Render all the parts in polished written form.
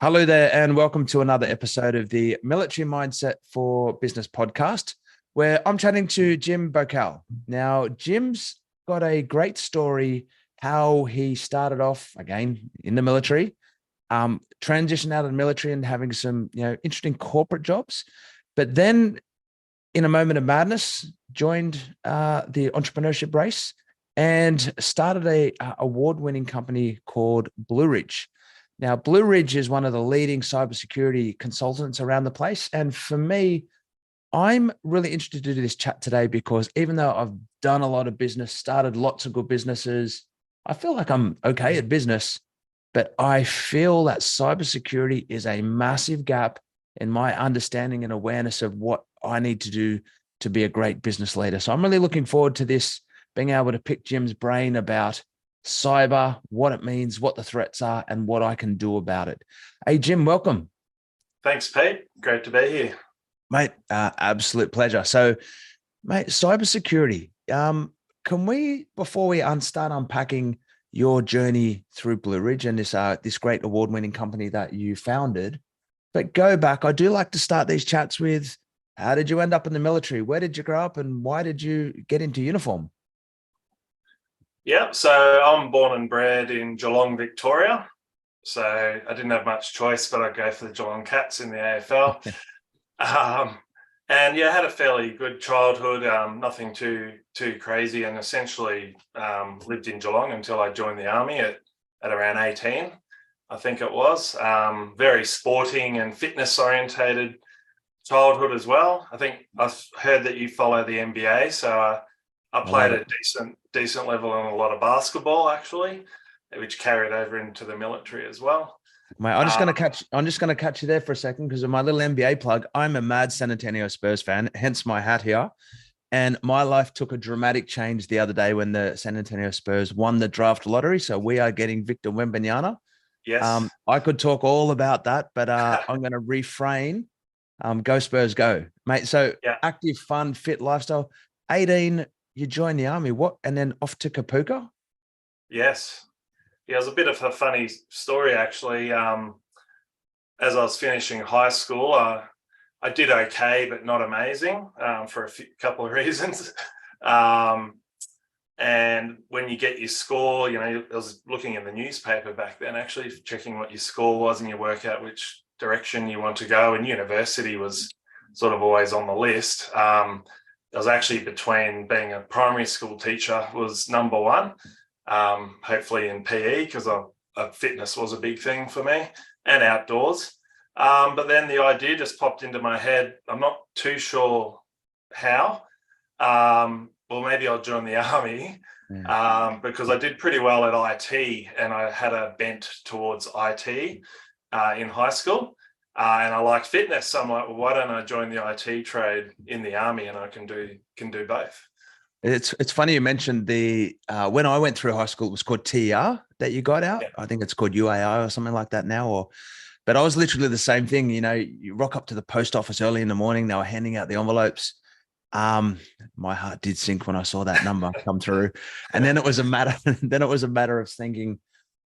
Hello there, and welcome to another episode of the Military Mindset for Business podcast, where I'm chatting to Jim Boekel. Now, Jim's got a great story how he started off again in the military, transitioned out of the military and having some interesting corporate jobs, but then in a moment of madness, joined the entrepreneurship race and started a award-winning company called Bluerydge. Now, Bluerydge is one of the leading cybersecurity consultants around the place. And for me, I'm really interested to do this chat today because even though I've done a lot of business, started lots of good businesses, I feel like I'm okay at business, but I feel that cybersecurity is a massive gap in my understanding and awareness of what I need to do to be a great business leader. So I'm really looking forward to this, being able to pick Jim's brain about cyber, what it means, what the threats are, and what I can do about it. Hey, Jim, welcome. Thanks, Pete. Great to be here. Mate, absolute pleasure. So, mate, cybersecurity. Can we, before we start unpacking your journey through Bluerydge and this great award-winning company that you founded, but go back, I do like to start these chats with, how did you end up in the military? Where did you grow up and why did you get into uniform? Yeah, so I'm born and bred in Geelong, Victoria. So I didn't have much choice, but I'd go for the Geelong Cats in the AFL. And yeah, I had a fairly good childhood, nothing too crazy, and essentially lived in Geelong until I joined the army at around 18, I think it was. Very sporting and fitness orientated childhood as well. I think I've heard that you follow the NBA, so I played a decent level in a lot of basketball, actually, which carried over into the military as well. Mate, I'm just going to catch you there for a second because of my little NBA plug. I'm a mad San Antonio Spurs fan, hence my hat here. And my life took a dramatic change the other day when the San Antonio Spurs won the draft lottery. So we are getting Victor Wembanyama. Yes. I could talk all about that, but I'm going to refrain. Go Spurs, go, mate. So yeah. Active, fun, fit lifestyle. 18, you joined the army. What? And then off to Kapuka? Yes. Yeah, it was a bit of a funny story, actually. As I was finishing high school, I did okay, but not amazing for a couple of reasons. And when you get your score, I was looking in the newspaper back then, actually checking what your score was, and you work out which direction you want to go. And university was sort of always on the list. I was actually between being a primary school teacher was number one, hopefully in PE, because fitness was a big thing for me, and outdoors. But then the idea just popped into my head. I'm not too sure how. Well, maybe I'll join the army because I did pretty well at IT and I had a bent towards IT in high school. And I liked fitness. So I'm like, well, why don't I join the IT trade in the army and I can do both. It's funny you mentioned the when I went through high school, it was called TER that you got out. Yeah. I think it's called UAI or something like that now. But I was literally the same thing. You rock up to the post office early in the morning. They were handing out the envelopes. My heart did sink when I saw that number come through, and then it was a matter. Then it was a matter of thinking,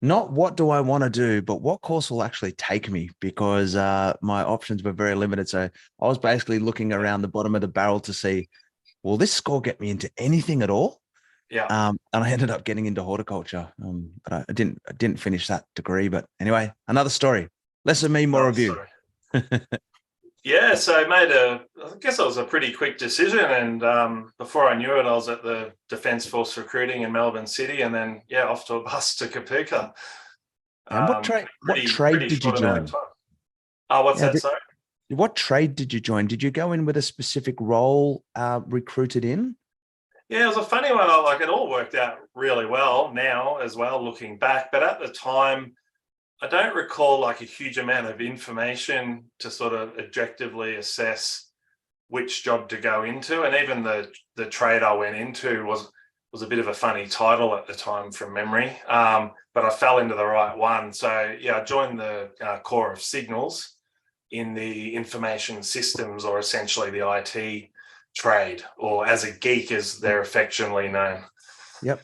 not what do I want to do, but what course will actually take me, because my options were very limited. So I was basically looking around the bottom of the barrel to see, will this score get me into anything at all? Yeah. And I ended up getting into horticulture, but I didn't finish that degree. But anyway, another story. Less of me, more of you. Yeah, so I guess it was a pretty quick decision. And before I knew it, I was at the Defence Force recruiting in Melbourne City, and then, off to a bus to Kapuka. And what trade did you join? What's that, sorry? What trade did you join? Did you go in with a specific role recruited in? Yeah, it was a funny one. It all worked out really well now as well, looking back. But at the time, I don't recall a huge amount of information to sort of objectively assess which job to go into. And even the trade I went into was a bit of a funny title at the time from memory, but I fell into the right one. So I joined the Corps of Signals in the information systems, or essentially the IT trade, or as a geek as they're affectionately known. Yep.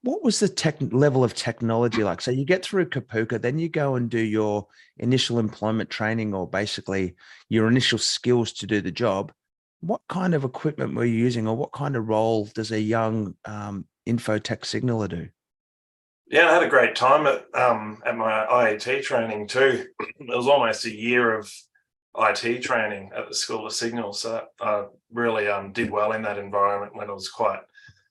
what was the level of technology like? So you get through Kapuka, then you go and do your initial employment training, or basically your initial skills to do the job. What kind of equipment were you using, or what kind of role does a young infotech signaler do? Yeah, I had a great time at my IET training too. It was almost a year of IT training at the School of Signals, so I really did well in that environment when it was quite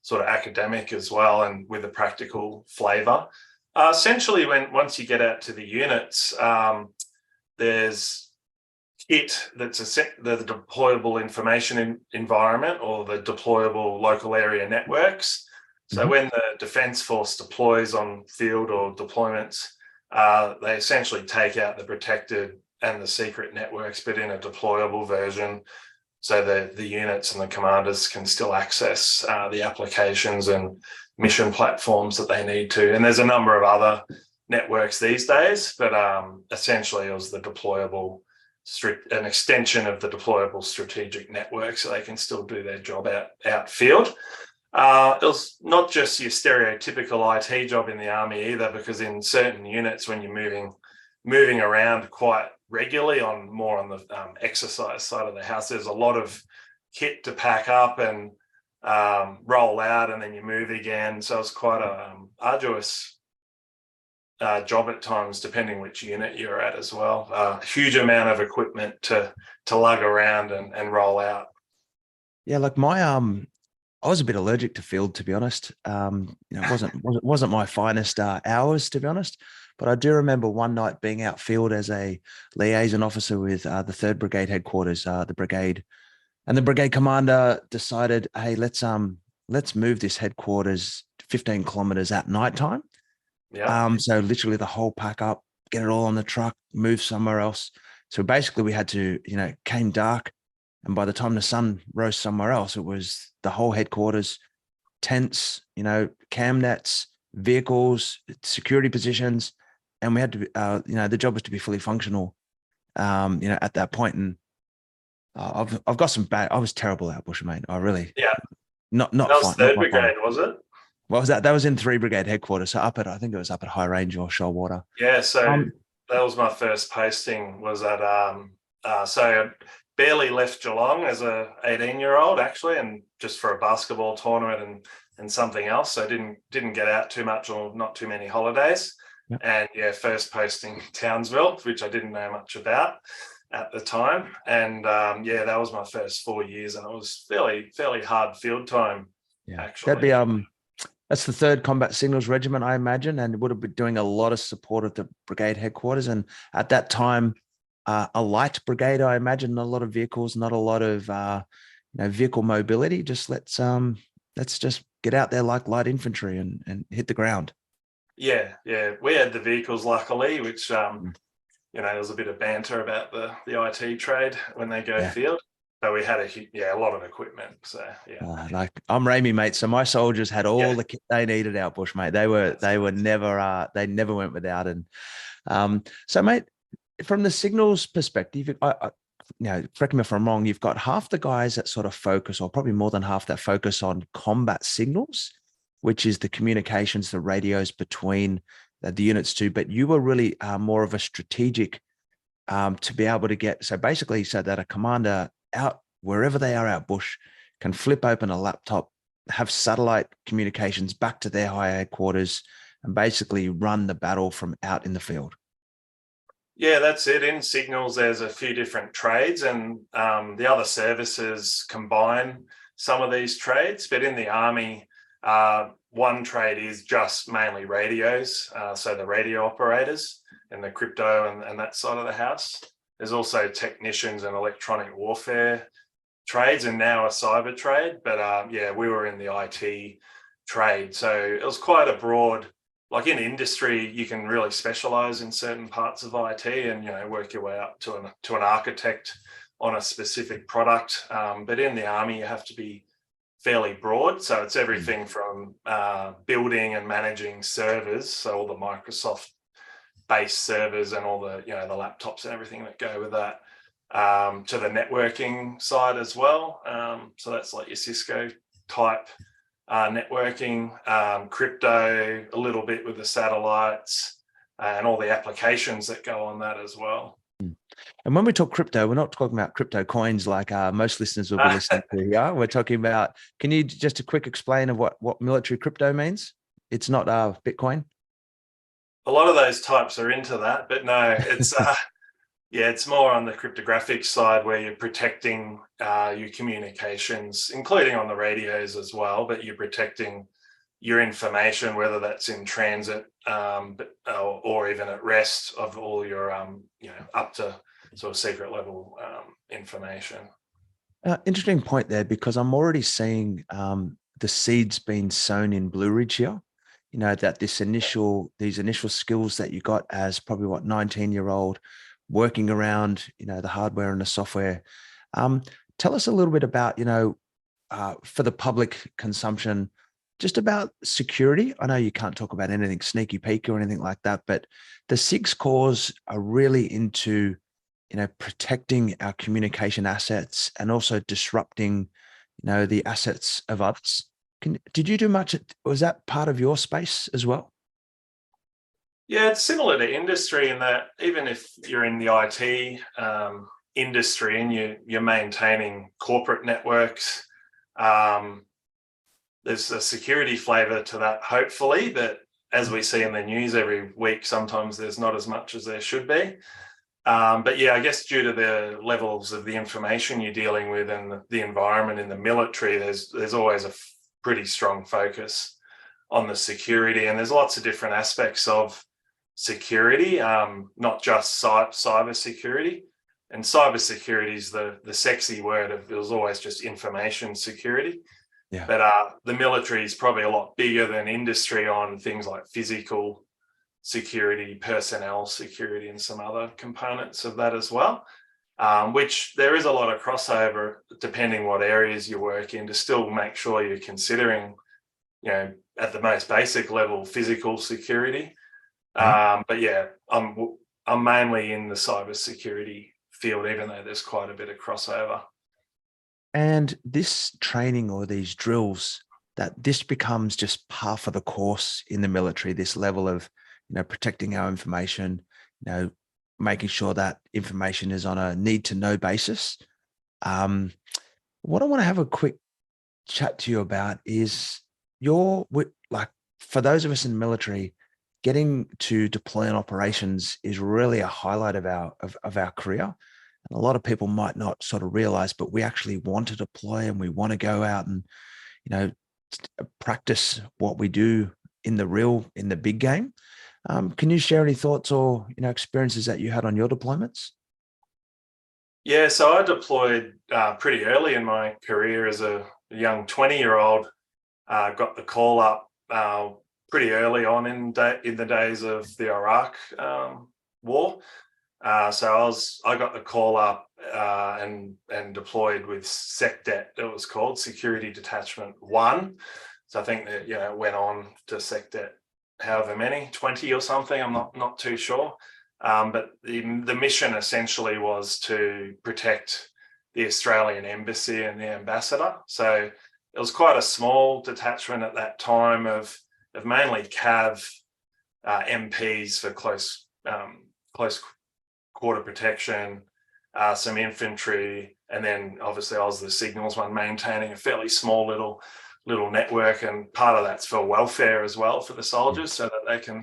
sort of academic as well, and with a practical flavour. Essentially, once you get out to the units, there's kit that's the deployable information environment, or the deployable local area networks. So when the Defence Force deploys on field or deployments, they essentially take out the protected and the secret networks, but in a deployable version, so the units and the commanders can still access the applications and mission platforms that they need to. And there's a number of other networks these days, but essentially it was the deployable, an extension of the deployable strategic network, so they can still do their job out field. It was not just your stereotypical IT job in the Army either, because in certain units, when you're moving around quite regularly more on the exercise side of the house, there's a lot of kit to pack up and roll out, and then you move again. So it's quite a arduous job at times, depending which unit you're at as well. A huge amount of equipment to lug around and roll out. Yeah, like I was a bit allergic to field, to be honest. It wasn't my finest hours, to be honest. But I do remember one night being out field as a liaison officer with the 3rd Brigade headquarters, the brigade, and the brigade commander decided, hey, let's move this headquarters 15 kilometers at nighttime. Yeah. So literally the whole pack up, get it all on the truck, move somewhere else. So basically we had to, came dark. And by the time the sun rose somewhere else, it was the whole headquarters, tents, cam nets, vehicles, security positions. And we had to, the job was to be fully functional, at that point. And I've got some bad, I was terrible out bush, mate. I really, yeah. Not that was fun. 3rd Brigade, was it? What was that? That was in 3 Brigade headquarters. So I think it was up at High Range or Shoalwater. Yeah. So that was my first posting, was at, so barely left Geelong as a 18-year-old actually, and just for a basketball tournament and something else. So didn't get out too much, or not too many holidays. Yep. And yeah, first posting Townsville, which I didn't know much about at the time. And that was my first 4 years, and it was fairly hard field time. Yeah, actually. That'd be that's the 3rd Combat Signals Regiment, I imagine, and would have been doing a lot of support at the brigade headquarters. And at that time, a light brigade, I imagine, not a lot of vehicles, not a lot of vehicle mobility. Just let's just get out there like light infantry and hit the ground. Yeah, we had the vehicles, luckily, which there was a bit of banter about the IT trade when they go field. So we had a lot of equipment. So yeah, like I'm Ramey, mate. So my soldiers had all the kit they needed out bush, mate. They never went without. And so, mate, from the signals perspective, correct me if I'm wrong, you've got half the guys that sort of focus, or probably more than half that focus on combat signals, which is the communications, the radios between the units too. But you were really more of a strategic to be able to get, so basically so that a commander out wherever they are out bush can flip open a laptop, have satellite communications back to their high headquarters, and basically run the battle from out in the field. Yeah, that's it. In signals, there's a few different trades, and the other services combine some of these trades. But in the Army, one trade is just mainly radios, so the radio operators and the crypto and that side of the house. There's also technicians and electronic warfare trades, and now a cyber trade. But we were in the IT trade, so it was quite a broad. Like in industry, you can really specialize in certain parts of IT and work your way up to an architect on a specific product. But in the Army, you have to be fairly broad. So it's everything from building and managing servers, so all the Microsoft-based servers and all the the laptops and everything that go with that, to the networking side as well. So that's like your Cisco type networking, crypto, a little bit with the satellites, and all the applications that go on that as well. And when we talk crypto, we're not talking about crypto coins like most listeners will be listening to here. We're talking about, can you just a quick explain of what military crypto means? It's not Bitcoin. A lot of those types are into that, but no, it's yeah, it's more on the cryptographic side where you're protecting your communications, including on the radios as well, but you're protecting your information, whether that's in transit or even at rest, of all your up to sort of secret level information. Interesting point there, because I'm already seeing the seeds being sown in Bluerydge here. You know, that these initial skills that you got as probably 19-year-old working around, the hardware and the software. Tell us a little bit about, for the public consumption, just about security. I know you can't talk about anything sneaky peek or anything like that, but the 6 cores are really into, protecting our communication assets and also disrupting, the assets of others. Did you do much? Was that part of your space as well? Yeah, it's similar to industry in that even if you're in the IT industry and you're maintaining corporate networks, there's a security flavor to that, hopefully, that as we see in the news every week, sometimes there's not as much as there should be. But yeah, I guess due to the levels of the information you're dealing with and the environment in the military, there's always a pretty strong focus on the security, and there's lots of different aspects of security, not just cyber security. And cyber security is the sexy word of, it was always just information security. Yeah. But the military is probably a lot bigger than industry on things like physical security, personnel security, and some other components of that as well, which there is a lot of crossover depending what areas you work in, to still make sure you're considering, at the most basic level, physical security. But yeah, I'm mainly in the cybersecurity field, even though there's quite a bit of crossover. And this training or these drills, that this becomes just par for the course in the military, this level of, protecting our information, making sure that information is on a need to know basis. What I want to have a quick chat to you about is for those of us in the military, getting to deploy on operations is really a highlight of our career. And a lot of people might not sort of realize, but we actually want to deploy and we want to go out and, practice what we do in the big game. Can you share any thoughts or, experiences that you had on your deployments? Yeah, so I deployed pretty early in my career as a young 20-year-old. Got the call up pretty early on in the days of the Iraq war. So I got the call up and deployed with SecDet. It was called Security Detachment 1. So I think that it went on to SecDet however many, 20 or something. I'm not too sure. But the mission essentially was to protect the Australian embassy and the ambassador. So it was quite a small detachment at that time of mainly CAV MPs for close quarter protection, some infantry, and then obviously I was the signals one, maintaining a fairly small little network, and part of that's for welfare as well for the soldiers, so that they can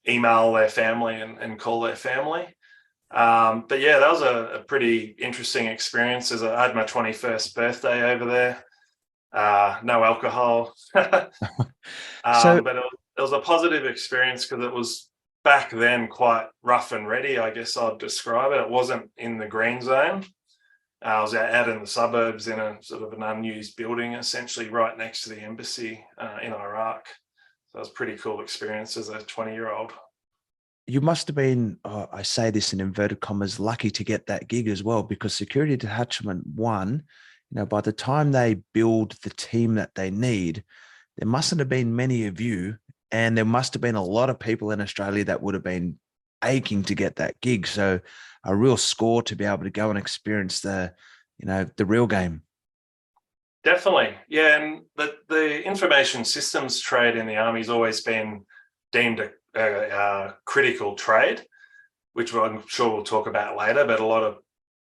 email their family and call their family. But yeah, that was a pretty interesting experience. As I had my 21st birthday over there. No alcohol. But it was a positive experience because it was back then quite rough and ready, I guess I'd describe it. It wasn't in the green zone. I was out in the suburbs in a sort of an unused building, essentially right next to the embassy in Iraq. So it was a pretty cool experience as a 20-year-old. You must have been, I say this in inverted commas, lucky to get that gig as well, because Security Detachment 1, by the time they build the team that they need, there mustn't have been many of you, and there must have been a lot of people in Australia that would have been aching to get that gig. So a real score to be able to go and experience the real game. Definitely. Yeah. And the information systems trade in the Army's always been deemed a critical trade, which I'm sure we'll talk about later, but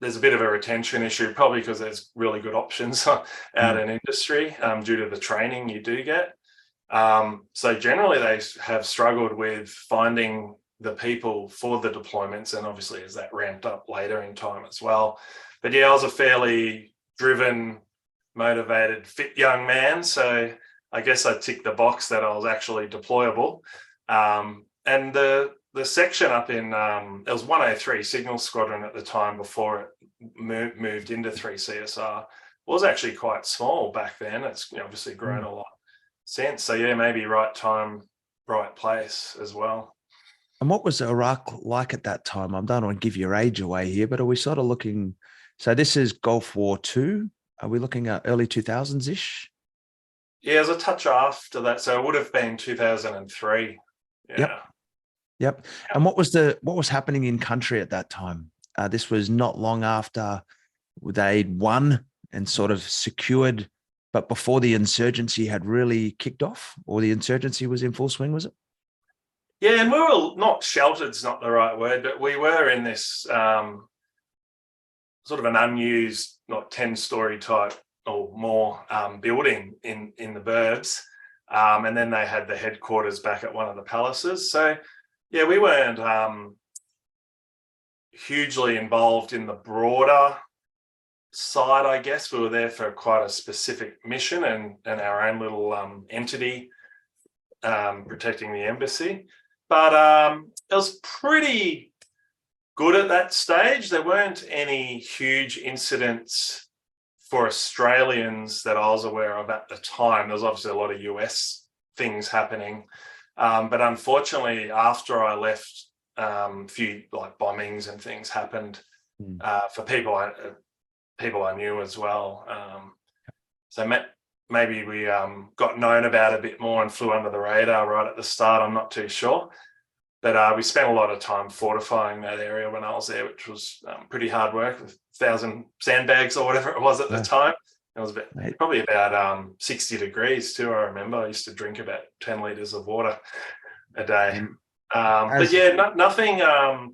there's a bit of a retention issue, probably because there's really good options out in industry due to the training you do get. So generally they have struggled with finding the people for the deployments, and obviously as that ramped up later in time as well. But yeah, I was a fairly driven, motivated, fit young man, so I guess I ticked the box that I was actually deployable. And the section up in it was 103 Signal Squadron at the time before it moved into 3 CSR, was actually quite small back then. It's obviously grown a lot since. So yeah, maybe right time, right place as well. And what was Iraq like at that time? I don't want to give your age away here, but are we sort of looking, so this is Gulf War II. Are we looking at early 2000s-ish? Yeah, it was a touch after that. So it would have been 2003. Yeah. Yep. And what was happening in country at that time? This was not long after they'd won and sort of secured, but before the insurgency had really kicked off, or the insurgency was in full swing, was it? Yeah, and we were not sheltered, is not the right word, but we were in this sort of an unused, not 10-story type or more building in the burbs. And then they had the headquarters back at one of the palaces. So yeah, we weren't hugely involved in the broader side, I guess. We were there for quite a specific mission and our own little entity protecting the embassy. But it was pretty good at that stage. There weren't any huge incidents for Australians that I was aware of at the time. There was obviously a lot of US things happening. But unfortunately, after I left, a few like bombings and things happened for people I knew as well. So maybe we got known about a bit more and flew under the radar right at the start. I'm not too sure. But we spent a lot of time fortifying that area when I was there, which was pretty hard work, with 1,000 sandbags or whatever it was at the time. It was probably about 60 degrees too, I remember. I used to drink about 10 litres of water a day. But yeah, nothing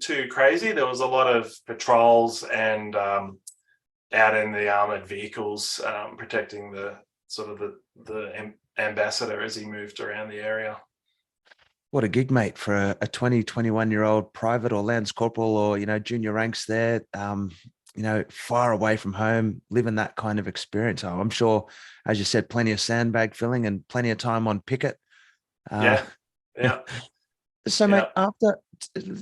too crazy. There was a lot of patrols and out in the armoured vehicles protecting the sort of the ambassador as he moved around the area. What a gig, mate, for a 20, 21-year-old private or lance corporal or, junior ranks there, far away from home, living that kind of experience. I'm sure, as you said, plenty of sandbag filling and plenty of time on picket. Yeah. So, mate, after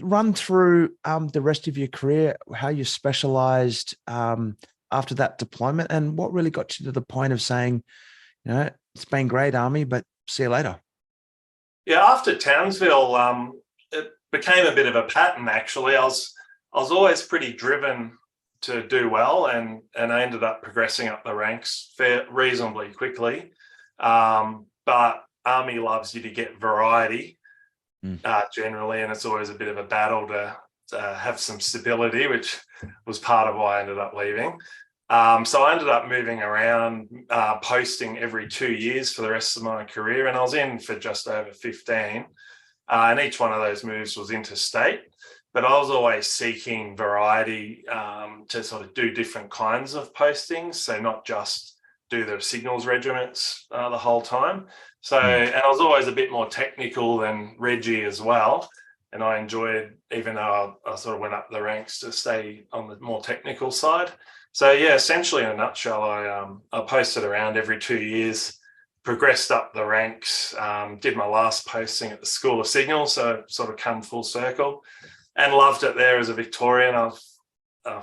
run through the rest of your career, how you specialized after that deployment, and what really got you to the point of saying, it's been great, Army, but see you later. Yeah, after Townsville, it became a bit of a pattern, actually. I was always pretty driven to do well, and I ended up progressing up the ranks reasonably quickly. But Army loves you to get variety generally, and it's always a bit of a battle to have some stability, which was part of why I ended up leaving. So I ended up moving around, posting every 2 years for the rest of my career, and I was in for just over 15. And each one of those moves was interstate, but I was always seeking variety to sort of do different kinds of postings, so not just do the signals regiments the whole time. So, and I was always a bit more technical than Reggie as well, and I enjoyed, even though I sort of went up the ranks, to stay on the more technical side. So yeah, essentially in a nutshell, I posted around every 2 years, progressed up the ranks, did my last posting at the School of Signals, so sort of come full circle, and loved it there as a Victorian. I was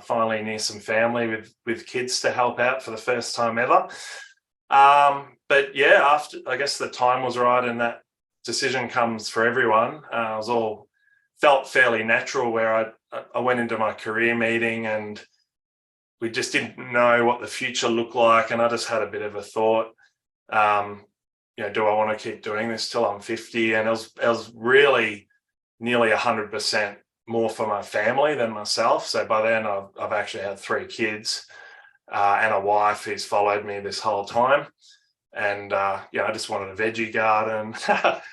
finally near some family with kids to help out for the first time ever. But yeah, after, I guess the time was right, and that decision comes for everyone. I was all felt fairly natural, where I went into my career meeting and we just didn't know what the future looked like. And I just had a bit of a thought, do I want to keep doing this till I'm 50? And it was really nearly 100% more for my family than myself. So by then I've actually had 3 kids. and a wife who's followed me this whole time. And I just wanted a veggie garden.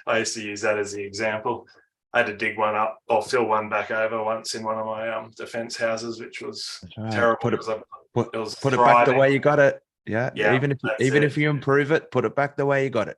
I used to use that as the example. I had to dig one up or fill one back over once in one of my defense houses, which was terrible because it was put it back the way you got it. Yeah. Even if you improve it, put it back the way you got it.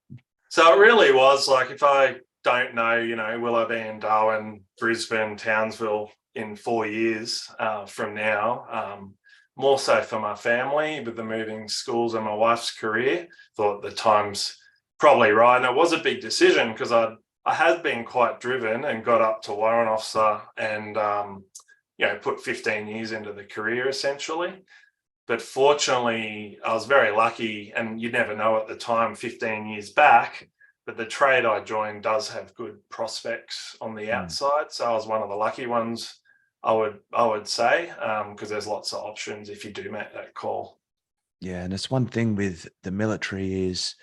So it really was like, if I don't know, will I be in Darwin, Brisbane, Townsville in 4 years from now? More so for my family, with the moving schools and my wife's career, thought the time's probably right. And it was a big decision because I had been quite driven and got up to warrant officer and, put 15 years into the career essentially. But fortunately, I was very lucky, and you never know at the time, 15 years back, but the trade I joined does have good prospects on the outside. So I was one of the lucky ones, I would say, because there's lots of options if you do make that call. Yeah, and it's one thing with the military is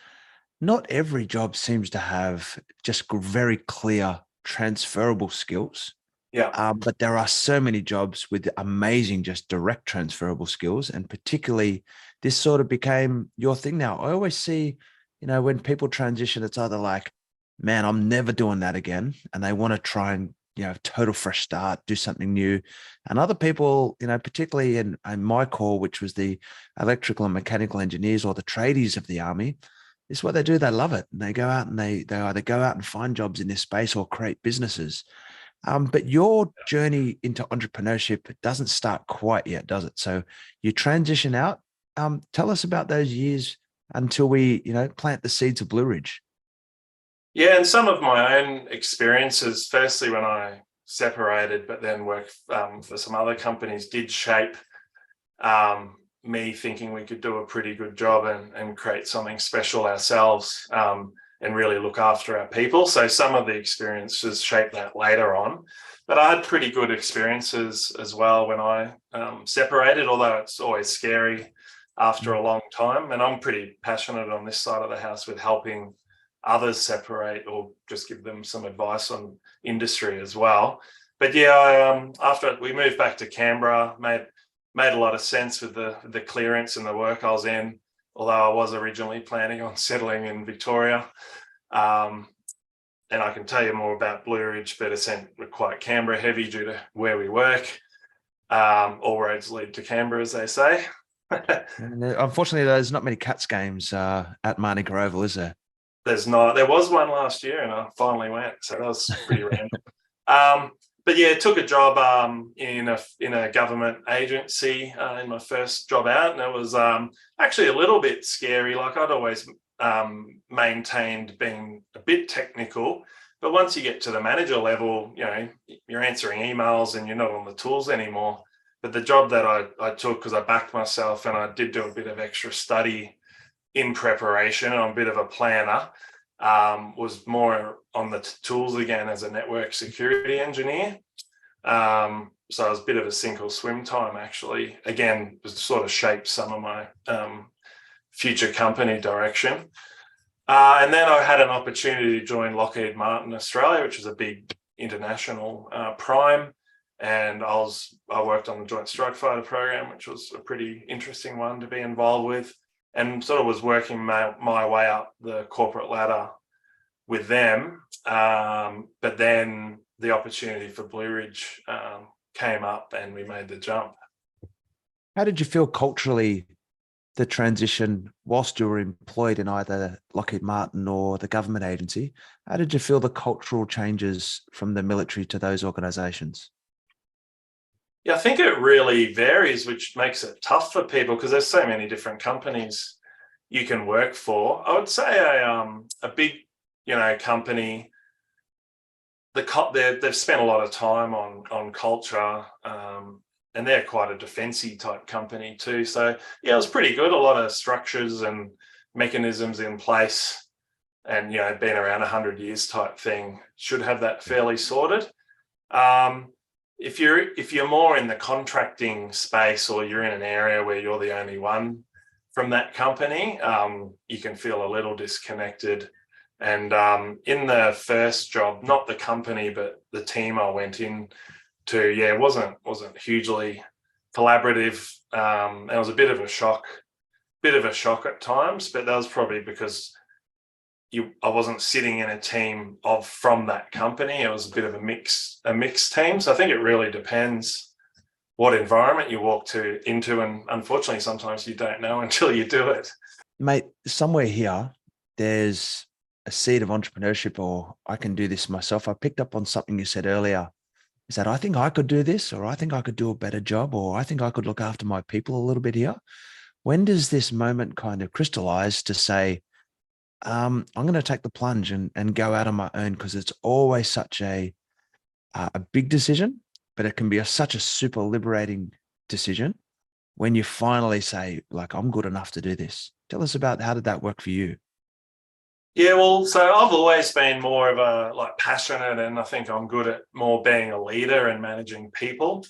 not every job seems to have just very clear transferable skills. Yeah. But there are so many jobs with amazing, just direct transferable skills. And particularly this sort of became your thing now. I always see, when people transition, it's either like, man, I'm never doing that again. And they want to try and, total fresh start, do something new. And other people, particularly in my core, which was the electrical and mechanical engineers or the tradies of the army, this is what they do. They love it. And they go out and they either go out and find jobs in this space or create businesses. But your journey into entrepreneurship doesn't start quite yet, does it? So you transition out. Tell us about those years until we, plant the seeds of Bluerydge. Yeah, and some of my own experiences, firstly when I separated, but then worked for some other companies, did shape me thinking we could do a pretty good job and create something special ourselves. And really look after our people. So some of the experiences shaped that later on. But I had pretty good experiences as well when I separated, although it's always scary after a long time. And I'm pretty passionate on this side of the house with helping others separate, or just give them some advice on industry as well. But yeah, after we moved back to Canberra, made a lot of sense with the clearance and the work I was in, although I was originally planning on settling in Victoria. And I can tell you more about Bluerydge, but we're quite Canberra heavy due to where we work. All roads lead to Canberra, as they say. And unfortunately, there's not many Cats games at Marnie Grovel, is there? There's not. There was one last year and I finally went, so that was pretty random. But yeah, took a job in a government agency in my first job out, and it was actually a little bit scary. Like, I'd always maintained being a bit technical, but once you get to the manager level, you're answering emails and you're not on the tools anymore. But the job that I took, because I backed myself and I did do a bit of extra study in preparation, I'm a bit of a planner, was more on the tools again as a network security engineer. So it was a bit of a sink or swim time, actually. Again, it sort of shaped some of my future company direction. And then I had an opportunity to join Lockheed Martin Australia, which is a big international prime. And I worked on the Joint Strike Fighter program, which was a pretty interesting one to be involved with, and sort of was working my way up the corporate ladder with them. But then the opportunity for Bluerydge came up and we made the jump. How did you feel culturally, the transition whilst you were employed in either Lockheed Martin or the government agency? How did you feel the cultural changes from the military to those organizations? Yeah, I think it really varies, which makes it tough for people because there's so many different companies you can work for. I would say a big, company, they've spent a lot of time on culture, and they're quite a defensive type company too. So yeah, it was pretty good. A lot of structures and mechanisms in place, and been around 100 years type thing, should have that fairly sorted. If you're more in the contracting space, or you're in an area where you're the only one from that company, you can feel a little disconnected. And in the first job, not the company, but the team I went in to, wasn't hugely collaborative. It was a bit of a shock at times, but that was probably because I wasn't sitting in a team from that company. It was a bit of a mixed team. So I think it really depends what environment you walk into, and unfortunately, sometimes you don't know until you do it. Mate, somewhere here, there's a seed of entrepreneurship, or I can do this myself. I picked up on something you said earlier, is that I think I could do this, or I think I could do a better job, or I think I could look after my people a little bit here. When does this moment kind of crystallize to say, I'm going to take the plunge and go out on my own? Because it's always such a big decision, but it can be such a super liberating decision when you finally say, like, I'm good enough to do this. Tell us about how did that work for you? Yeah, well, so I've always been more of a passionate, and I think I'm good at more being a leader and managing people.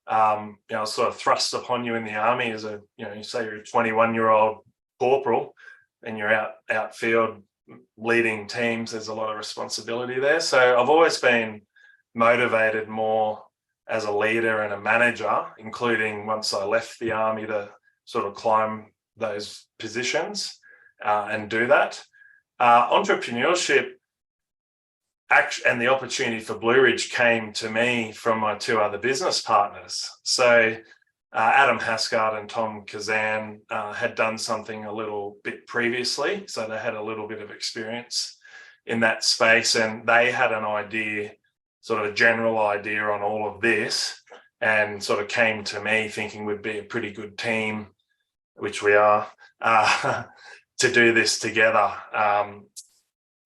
Sort of thrust upon you in the army as you say you're a 21-year-old corporal and you're out field leading teams. There's a lot of responsibility there. So I've always been motivated more as a leader and a manager, including once I left the army to sort of climb those positions and do that. Entrepreneurship and the opportunity for Bluerydge came to me from my two other business partners. So Adam Haskard and Tom Kazan had done something a little bit previously, so they had a little bit of experience in that space, and they had an idea, sort of a general idea on all of this, and sort of came to me thinking we'd be a pretty good team, which we are, to do this together.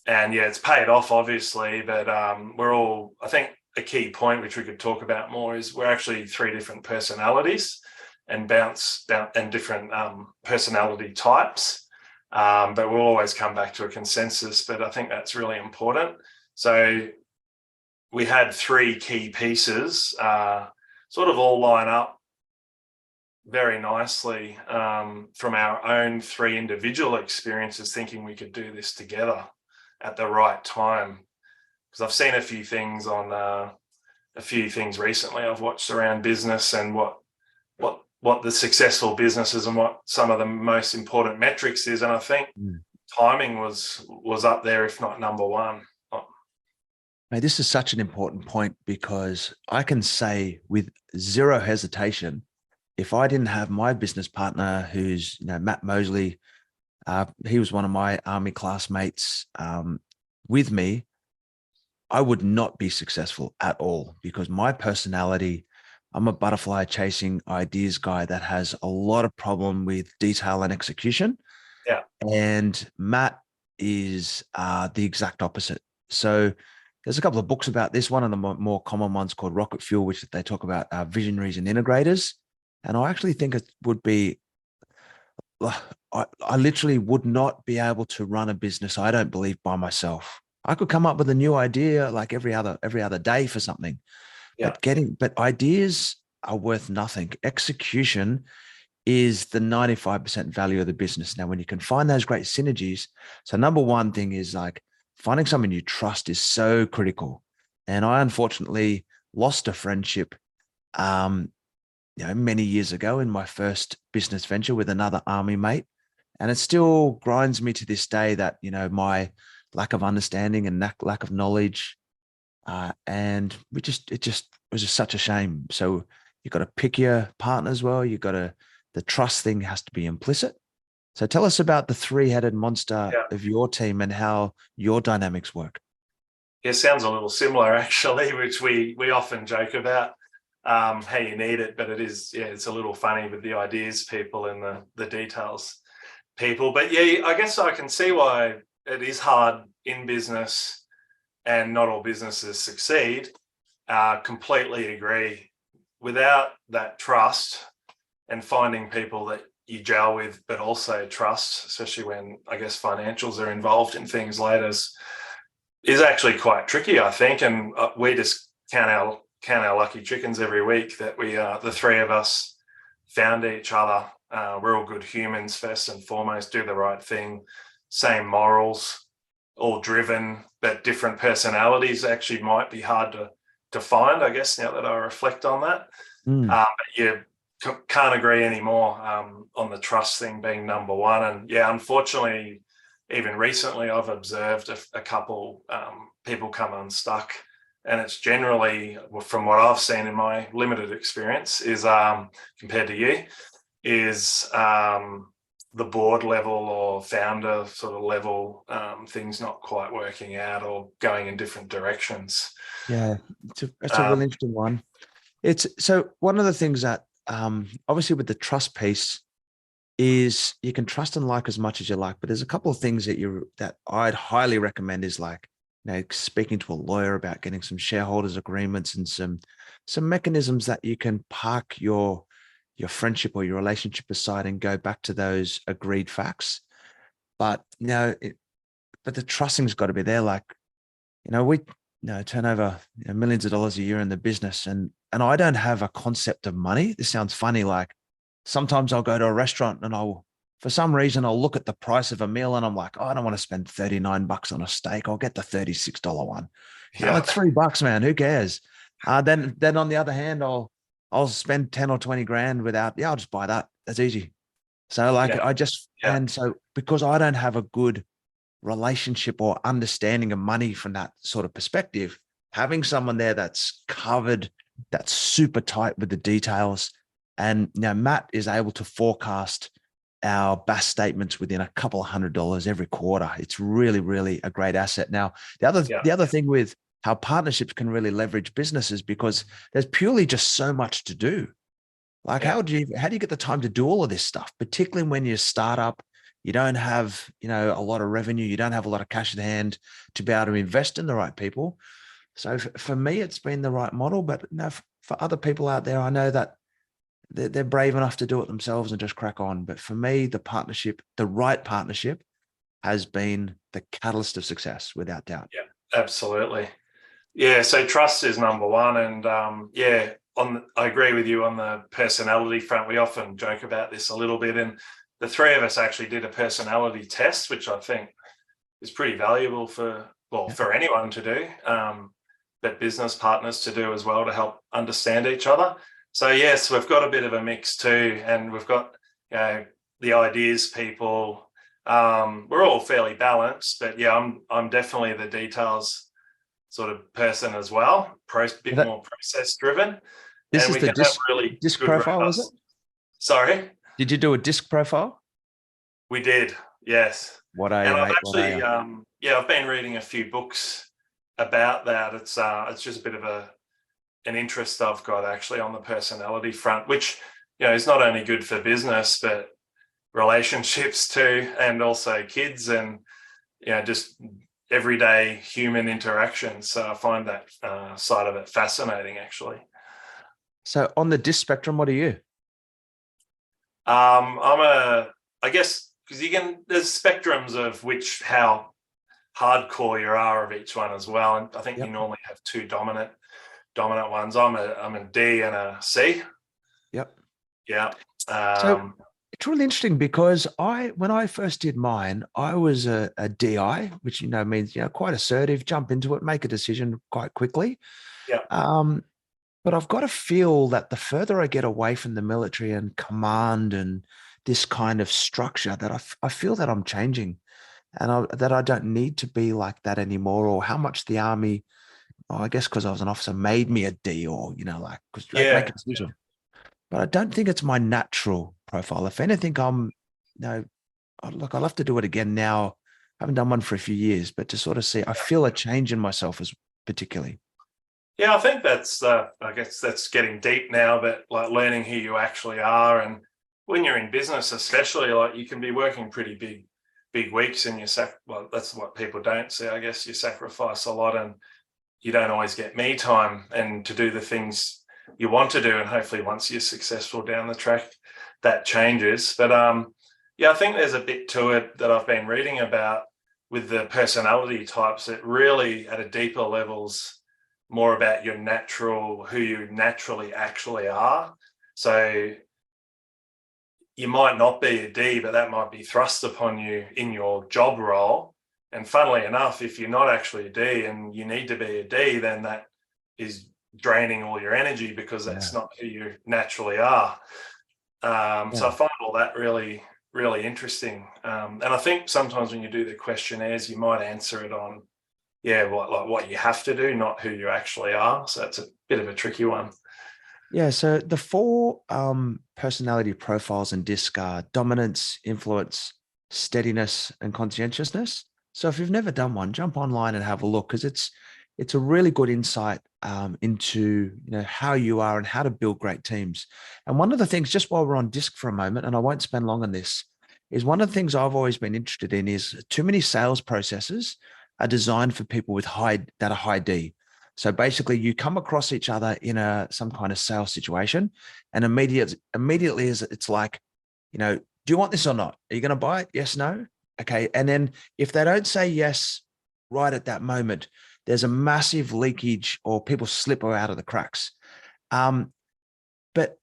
And yeah, it's paid off, obviously, but we're all, I think a key point which we could talk about more is we're actually three different personalities and different personality types, but we'll always come back to a consensus. But I think that's really important. So we had three key pieces sort of all line up very nicely from our own three individual experiences, thinking we could do this together at the right time. Because I've seen a few things recently I've watched around business and what the successful businesses and what some of the most important metrics is, and I think timing was up there, if not number one. Mate, this is such an important point, because I can say with zero hesitation, if I didn't have my business partner, who's Matt Mosley, he was one of my army classmates with me, I would not be successful at all, because my personality, I'm a butterfly chasing ideas guy that has a lot of problem with detail and execution. Yeah. And Matt is the exact opposite. So there's a couple of books about this. One of the more common ones called Rocket Fuel, which they talk about visionaries and integrators. And I actually think it would be, I literally would not be able to run a business, I don't believe, by myself. I could come up with a new idea like every other day for something. Yeah. But ideas are worth nothing. Execution is the 95% value of the business. Now, when you can find those great synergies, so number one thing is like finding someone you trust is so critical. And I unfortunately lost a friendship many years ago in my first business venture with another army mate. And it still grinds me to this day that, my lack of understanding and lack of knowledge. And it just was just such a shame. So you've got to pick your partners well. The trust thing has to be implicit. So tell us about the three-headed monster of your team and how your dynamics work. Yeah, sounds a little similar actually, which we often joke about. How you need it, but it's a little funny with the ideas people and the details people. But yeah, I guess I can see why it is hard in business, and not all businesses succeed. Completely agree. Without that trust and finding people that you gel with, but also trust, especially when I guess financials are involved in things later, is actually quite tricky, I think. And we just count our lucky chickens every week that we the three of us found each other. We're all good humans first and foremost, do the right thing, same morals, all driven, but different personalities actually might be hard to find, I guess, now that I reflect on that. But can't agree anymore on the trust thing being number one. And yeah, unfortunately, even recently, I've observed a couple people come unstuck, and it's generally, from what I've seen in my limited experience, is compared to you, is the board level or founder sort of level, things not quite working out or going in different directions. Yeah, it's a really interesting one. It's so one of the things that obviously with the trust piece is you can trust and like as much as you like, but there's a couple of things that I'd highly recommend is like, speaking to a lawyer about getting some shareholders agreements and some mechanisms that you can park your friendship or your relationship aside and go back to those agreed facts. But but the trusting's got to be there. Like, we turn over millions of dollars a year in the business, and I don't have a concept of money. This sounds funny. Like sometimes I'll go to a restaurant and for some reason, I'll look at the price of a meal and I'm like, oh, I don't want to spend $39 on a steak. I'll get the $36 one. Like $3, man. Who cares? Then on the other hand, I'll spend 10 or 20 grand I'll just buy that. That's easy. So and so because I don't have a good relationship or understanding of money from that sort of perspective, having someone there that's covered, that's super tight with the details. And now Matt is able to forecast our BAS statements within a couple of $100 every quarter. It's really, really a great asset. Now, the other thing with how partnerships can really leverage businesses, because there's purely just so much to do. Like how do you get the time to do all of this stuff, particularly when you're a startup, you don't have, a lot of revenue, you don't have a lot of cash at hand to be able to invest in the right people. So for me, it's been the right model, but for other people out there, I know that they're brave enough to do it themselves and just crack on. But for me, the right partnership has been the catalyst of success without doubt. Yeah, absolutely. Yeah. So trust is number one. And I agree with you on the personality front. We often joke about this a little bit, and the three of us actually did a personality test, which I think is pretty valuable for anyone to do, but business partners to do as well, to help understand each other. So yes, we've got a bit of a mix too, and we've got the ideas people. We're all fairly balanced, but I'm definitely the details sort of person as well, bit more process driven. This and is the disc profile, is it? Sorry? Did you do a disc profile? We did, yes. I've actually, I've been reading a few books about that. It's just a bit of an interest I've got actually on the personality front, which, is not only good for business, but relationships too, and also kids and, just everyday human interactions. So I find that side of it fascinating, actually. So on the disc spectrum, what are you? I guess, because there's spectrums of how hardcore you are of each one as well. And I think you normally have two dominant ones. I'm a D and a C. Yep. Yeah. So it's really interesting because when I first did mine, I was a DI, which means quite assertive, jump into it, make a decision quite quickly. Yeah. But I've got to feel that the further I get away from the military and command and this kind of structure, that I feel that I'm changing, and that I don't need to be like that anymore, or how much the army, I guess because I was an officer, made me a D, or because make a decision. But I don't think it's my natural profile. If anything, I'd love to do it again now. I haven't done one for a few years, but to sort of see, I feel a change in myself as particularly. Yeah, I think that's, I guess that's getting deep now, but like learning who you actually are. And when you're in business, especially, like you can be working pretty big weeks and that's what people don't see. I guess you sacrifice a lot and you don't always get me time and to do the things you want to do. And hopefully once you're successful down the track, that changes. But I think there's a bit to it that I've been reading about with the personality types that really at a deeper levels more about who you naturally actually are. So you might not be a D, but that might be thrust upon you in your job role. And funnily enough, if you're not actually a D and you need to be a D, then that is draining all your energy because that's not who you naturally are. So I find all that really, really interesting. And I think sometimes when you do the questionnaires, you might answer it on, what you have to do, not who you actually are. So it's a bit of a tricky one. Yeah. So the four personality profiles in DISC are dominance, influence, steadiness, and conscientiousness. So if you've never done one, jump online and have a look, because it's a really good insight into how you are and how to build great teams. And one of the things, just while we're on DISC for a moment, and I won't spend long on this, is one of the things I've always been interested in is too many sales processes are designed for people with high D. So basically, you come across each other in some kind of sales situation, and immediately it's like, do you want this or not? Are you going to buy it? Yes, no. Okay. And then if they don't say yes right at that moment, there's a massive leakage or people slip out of the cracks. But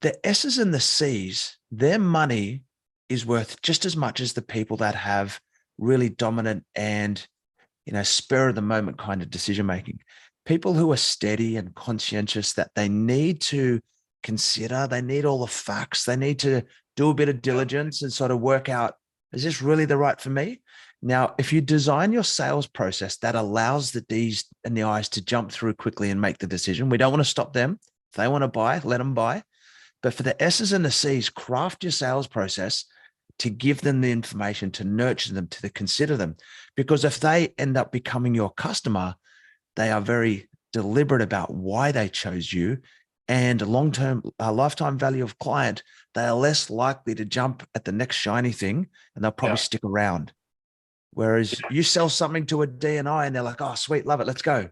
the S's and the C's, their money is worth just as much as the people that have really dominant and spur of the moment kind of decision making. People who are steady and conscientious, that they need to consider, they need all the facts, they need to do a bit of diligence and sort of work out, is this really the right for me? Now, if you design your sales process that allows the D's and the I's to jump through quickly and make the decision, we don't want to stop them. If they want to buy, let them buy. But for the S's and the C's, craft your sales process to give them the information, to nurture them, to consider them. Because if they end up becoming your customer, they are very deliberate about why they chose you, and long-term lifetime value of client, they are less likely to jump at the next shiny thing, and they'll probably stick around. Whereas you sell something to a D&I and they're like, oh, sweet, love it, let's go.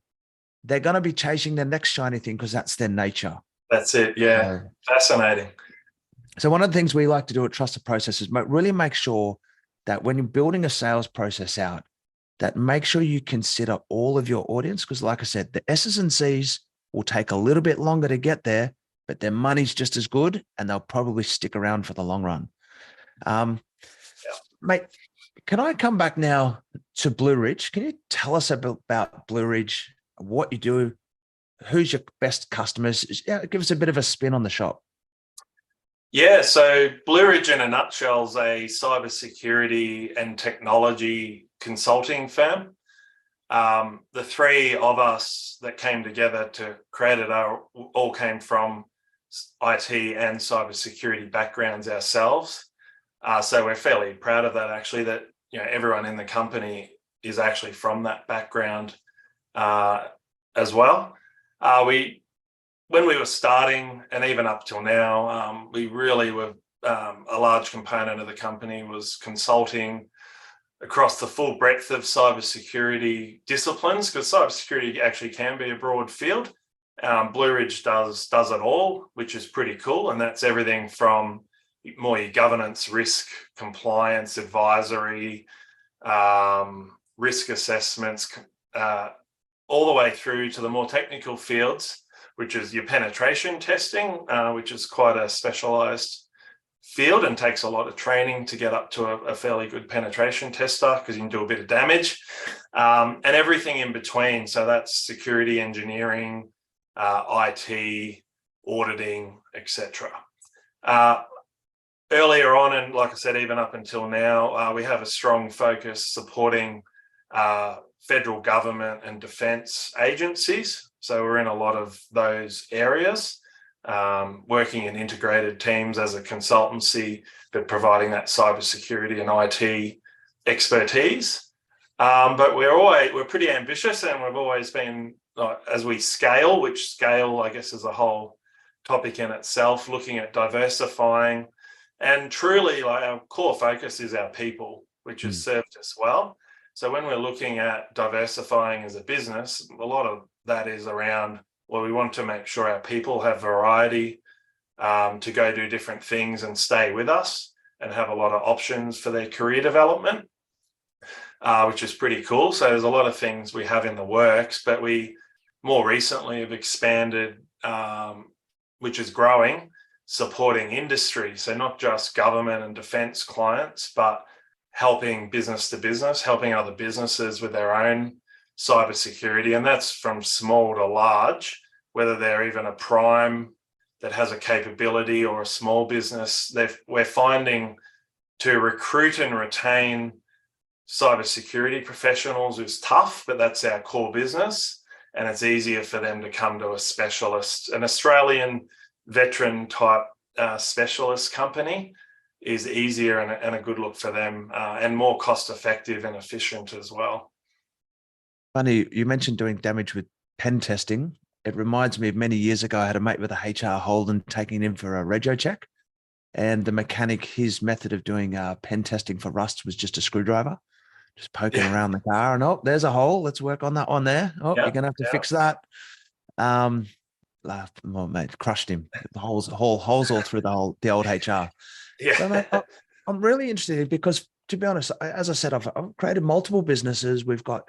They're going to be chasing the next shiny thing because that's their nature. That's it. Yeah. Fascinating. So one of the things we like to do at Trusted Process is really make sure that when you're building a sales process out, that make sure you consider all of your audience. Because like I said, the S's and C's will take a little bit longer to get there, but their money's just as good and they'll probably stick around for the long run. Mate, can I come back now to Bluerydge? Can you tell us about Bluerydge, what you do, who's your best customers? Give us a bit of a spin on the shop. Yeah, so Bluerydge in a nutshell is a cybersecurity and technology consulting firm. The three of us that came together to create it all came from IT and cybersecurity backgrounds ourselves. So we're fairly proud of that, actually, that everyone in the company is actually from that background as well. When we were starting, and even up till now, we really were, a large component of the company was consulting across the full breadth of cybersecurity disciplines, because cybersecurity actually can be a broad field. Bluerydge does it all, which is pretty cool. And that's everything from more your governance, risk, compliance, advisory, risk assessments, all the way through to the more technical fields, which is your penetration testing, which is quite a specialized field and takes a lot of training to get up to a fairly good penetration tester, because you can do a bit of damage, and everything in between. So that's security engineering, IT, auditing, etc. Earlier on, and like I said, even up until now, we have a strong focus supporting federal government and defense agencies. So we're in a lot of those areas, working in integrated teams as a consultancy, but providing that cybersecurity and IT expertise. But we're pretty ambitious, and we've always been, as we scale, which scale, I guess, is a whole topic in itself, looking at diversifying. And truly, our core focus is our people, which has served us well. So when we're looking at diversifying as a business, a lot of that is around, we want to make sure our people have variety to go do different things and stay with us and have a lot of options for their career development, which is pretty cool. So there's a lot of things we have in the works, but we more recently have expanded, which is growing, supporting industry. So not just government and defense clients, but helping business to business, helping other businesses with their own cybersecurity. And that's from small to large, whether they're even a prime that has a capability or a small business, we're finding to recruit and retain cybersecurity professionals is tough, but that's our core business. And it's easier for them to come to a specialist, an Australian veteran type specialist company is easier and a good look for them, and more cost effective and efficient as well. Funny, you mentioned doing damage with pen testing. It reminds me of many years ago, I had a mate with a HR Holden taking him for a rego check. And the mechanic, his method of doing pen testing for rust was just a screwdriver, just poking around the car, and oh, there's a hole. Let's work on that one there. Oh, you're gonna have to fix that. Well, mate, crushed him. The holes all through the old HR. Yeah. So, mate, I'm really interested because, to be honest, as I said, I've created multiple businesses. We've got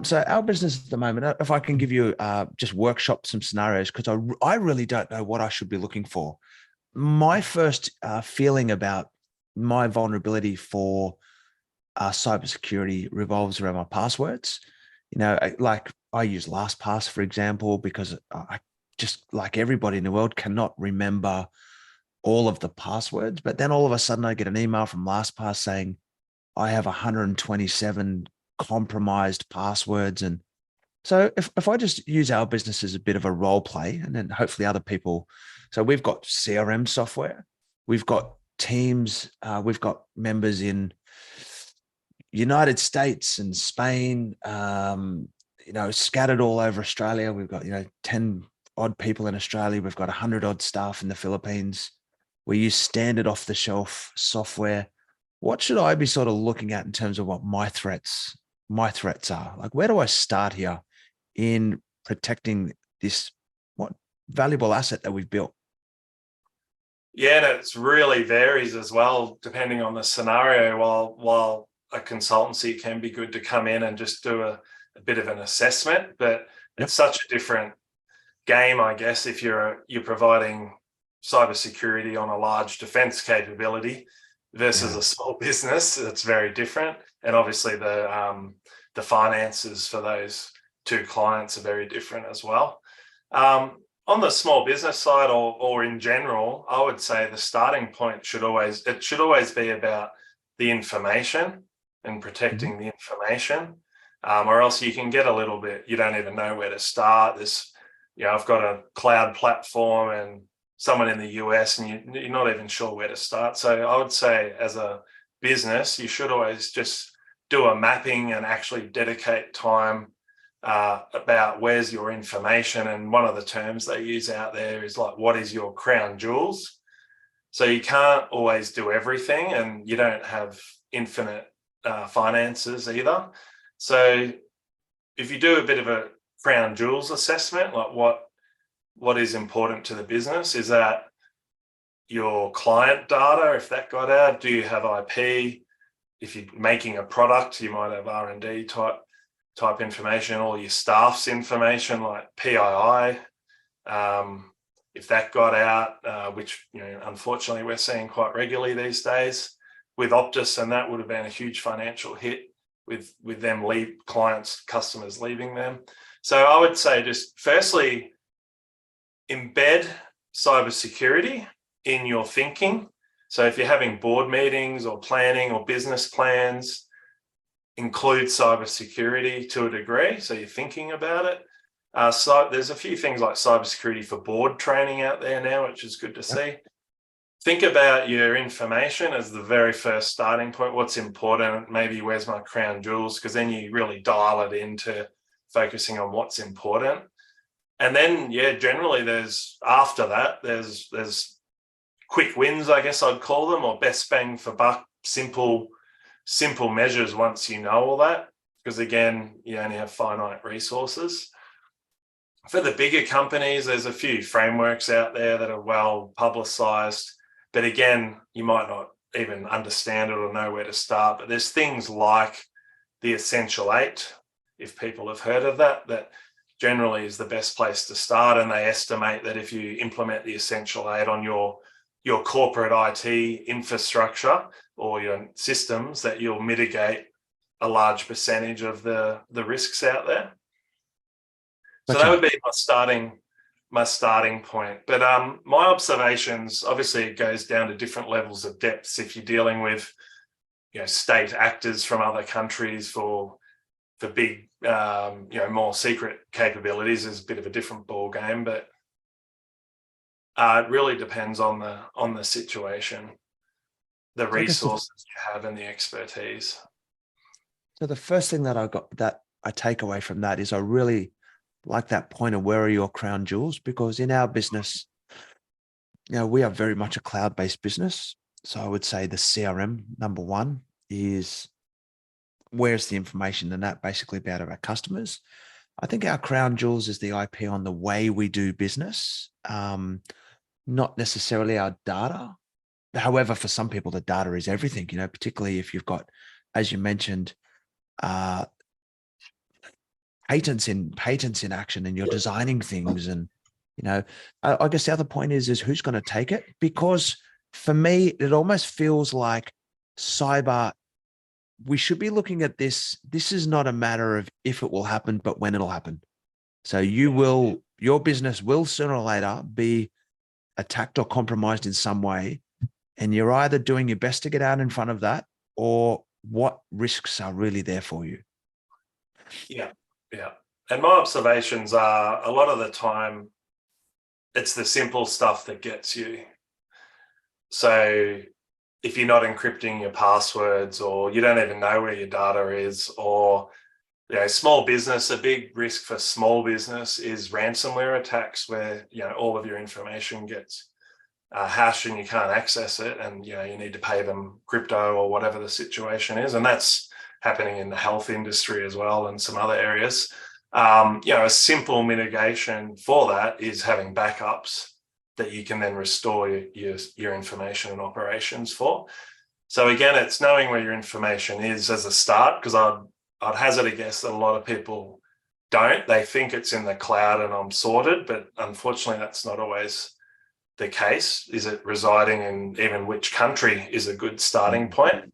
so our business at the moment, if I can give you just workshop some scenarios, because I really don't know what I should be looking for. My first feeling about my vulnerability for cybersecurity revolves around my passwords. You know, like I use LastPass, for example, because I just, like everybody in the world, cannot remember all of the passwords. But then all of a sudden I get an email from LastPass saying I have 127 compromised passwords. And so if I just use our business as a bit of a role play, and then hopefully other people, so we've got CRM software, we've got teams, we've got members in United States and Spain, you know, scattered all over Australia. We've got, 10 odd people in Australia. We've got 100 odd staff in the Philippines. We use standard off the shelf software. What should I be sort of looking at in terms of what my threats are? Like, where do I start here in protecting this valuable asset that we've built? Yeah, and it really varies as well, depending on the scenario. While a consultancy can be good to come in and just do a bit of an assessment, but it's such a different game, I guess, if you're providing cybersecurity on a large defense capability versus a small business. It's very different, and obviously the finances for those two clients are very different as well. On the small business side, or in general, I would say the starting point should always be about the information and protecting the information, or else you can get a little bit, you don't even know where to start. I've got a cloud platform and someone in the US, and you're not even sure where to start. So I would say, as a business, you should always just do a mapping and actually dedicate time about where's your information. And one of the terms they use out there is like, what is your crown jewels? So you can't always do everything, and you don't have infinite finances either. So if you do a bit of a crown jewels assessment, like what is important to the business, is that your client data, if that got out, do you have IP? If you're making a product, you might have R&D type information, or your staff's information like PII, if that got out, which unfortunately we're seeing quite regularly these days with Optus, and that would have been a huge financial hit with them customers leaving them. So I would say, just firstly, embed cybersecurity in your thinking. So if you're having board meetings or planning or business plans, include cybersecurity to a degree, so you're thinking about it. So there's a few things like cybersecurity for board training out there now, which is good to see. Think about your information as the very first starting point. What's important? Maybe where's my crown jewels? Because then you really dial it into focusing on what's important. And then, generally there's quick wins, I guess I'd call them, or best bang for buck, simple measures once you know all that, because again, you only have finite resources. For the bigger companies, there's a few frameworks out there that are well publicized, but again, you might not even understand it or know where to start. But there's things like the Essential 8, if people have heard of that generally is the best place to start. And they estimate that if you implement the Essential 8 on your corporate IT infrastructure or your systems, that you'll mitigate a large percentage of the risks out there. So that would be my starting point. But my observations, obviously, it goes down to different levels of depths. If you're dealing with, state actors from other countries for big, more secret capabilities, is a bit of a different ball game. But it really depends on the situation, the resources you have, and the expertise. So the first thing that I take away from that is I really like that point of where are your crown jewels, because in our business, we are very much a cloud-based business. So I would say the CRM, number one, is where's the information, and that basically about our customers. I think our crown jewels is the IP on the way we do business, not necessarily our data. However, for some people, the data is everything, particularly if you've got, as you mentioned, patents in action, and you're designing things. And, I guess the other point is who's going to take it? Because for me, it almost feels like cyber, we should be looking at this. This is not a matter of if it will happen, but when it'll happen. So your business will sooner or later be attacked or compromised in some way. And you're either doing your best to get out in front of that, or what risks are really there for you. Yeah. And my observations are, a lot of the time, it's the simple stuff that gets you. So if you're not encrypting your passwords, or you don't even know where your data is, or small business, a big risk for small business is ransomware attacks, where all of your information gets hashed and you can't access it, and you need to pay them crypto or whatever the situation is. And that's happening in the health industry as well, and some other areas. A simple mitigation for that is having backups that you can then restore your information and operations for. So again, it's knowing where your information is as a start, because I'd hazard a guess that a lot of people don't. They think it's in the cloud and I'm sorted, but unfortunately that's not always the case. Is it residing in even which country is a good starting point?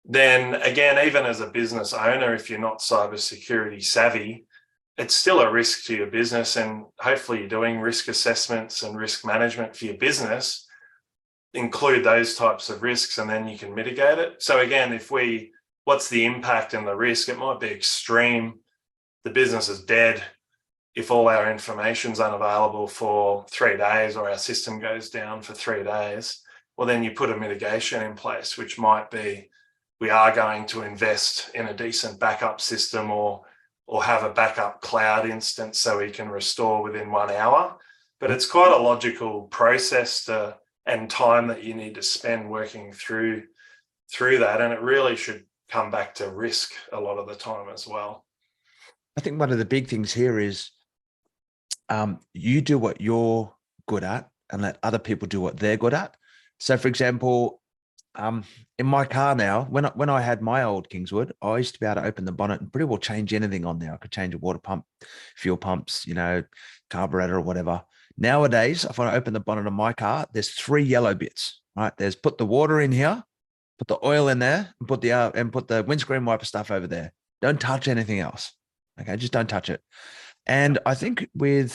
Then again, even as a business owner, if you're not cybersecurity savvy, it's still a risk to your business, and hopefully you're doing risk assessments and risk management for your business. Include those types of risks, and then you can mitigate it. So again, what's the impact and the risk? It might be extreme. The business is dead if all our information's unavailable for 3 days, or our system goes down for 3 days. Well, then you put a mitigation in place, which might be, we are going to invest in a decent backup system, or have a backup cloud instance so we can restore within 1 hour. But it's quite a logical process and time that you need to spend working through that. And it really should come back to risk a lot of the time as well. I think one of the big things here is you do what you're good at, and let other people do what they're good at. So for example, in my car now, when I had my old Kingswood, I used to be able to open the bonnet and pretty well change anything on there. I could change a water pump, fuel pumps, carburetor or whatever. Nowadays, if I open the bonnet of my car, there's 3 yellow bits, right? There's put the water in here, put the oil in there, and put the windscreen wiper stuff over there. Don't touch anything else. Okay, just don't touch it. And I think we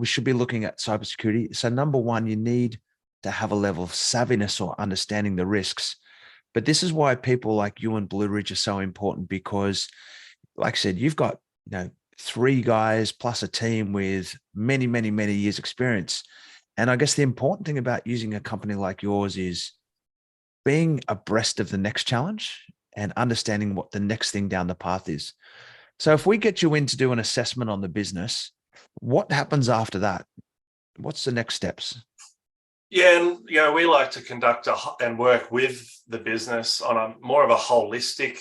should be looking at cybersecurity. So number one, you need to have a level of savviness or understanding the risks. But this is why people like you and Bluerydge are so important, because like I said, you've got, 3 guys plus a team with many, many, many years experience. And I guess the important thing about using a company like yours is being abreast of the next challenge and understanding what the next thing down the path is. So if we get you in to do an assessment on the business, what happens after that? What's the next steps? Yeah, and we like to conduct and work with the business on a more of a holistic